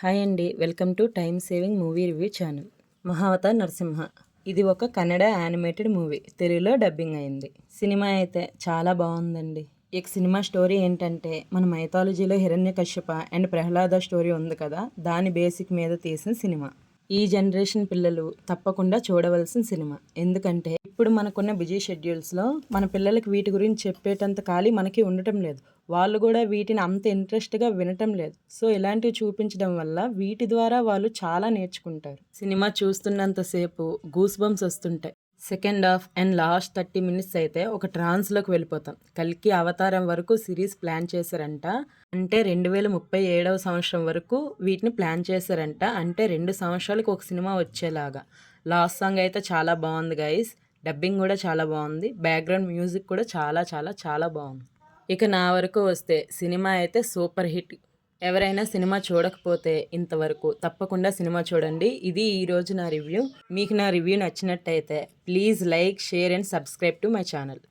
Hi అండి, welcome to time saving movie review channel. Mahavatar Narasimha ఇది ఒక కన్నడ యానిమేటెడ్ మూవీ, తెలుగులో డబ్బింగ్ అయింది. సినిమా అయితే చాలా బాగుందండి. ఈ సినిమా స్టోరీ ఏంటంటే, మన మైథాలజీలో హిరణ్యకశ్యప అండ్ ప్రహ్లాద స్టోరీ ఉంది కదా, దాని బేసిక్ మీద తీసిన సినిమా. ఈ జనరేషన్ పిల్లలు తప్పకుండా చూడవలసిన సినిమా. ఎందుకంటే ఇప్పుడు మనకున్న బిజీ షెడ్యూల్స్లో మన పిల్లలకి వీటి గురించి చెప్పేటంత ఖాళీ మనకి ఉండటం లేదు. వాళ్ళు కూడా వీటిని అంత ఇంట్రెస్ట్గా వినటం లేదు. సో ఇలాంటివి చూపించడం వల్ల వీటి ద్వారా వాళ్ళు చాలా నేర్చుకుంటారు. సినిమా చూస్తున్నంతసేపు గూస్ బంప్స్ వస్తుంటాయి. Second half and last 30 minutes అయితే ఒక ట్రాన్స్లోకి వెళ్ళిపోతాం. కల్కి అవతారం వరకు సిరీస్ ప్లాన్ చేశారంట. అంటే 2037వ సంవత్సరం వరకు వీటిని ప్లాన్ చేశారంట. అంటే 2 సంవత్సరాలకు ఒక సినిమా వచ్చేలాగా. లాస్ట్ సాంగ్ అయితే చాలా బాగుంది గైస్. డబ్బింగ్ కూడా చాలా బాగుంది. బ్యాక్గ్రౌండ్ మ్యూజిక్ కూడా చాలా చాలా చాలా బాగుంది. ఇక నా వరకు వస్తే సినిమా అయితే సూపర్ హిట్. ఎవరైనా సినిమా చూడకపోతే ఇంతవరకు తప్పకుండా సినిమా చూడండి. ఇది ఈరోజు నా రివ్యూ. మీకు నా రివ్యూ నచ్చినట్టయితే please like, share and subscribe to my channel.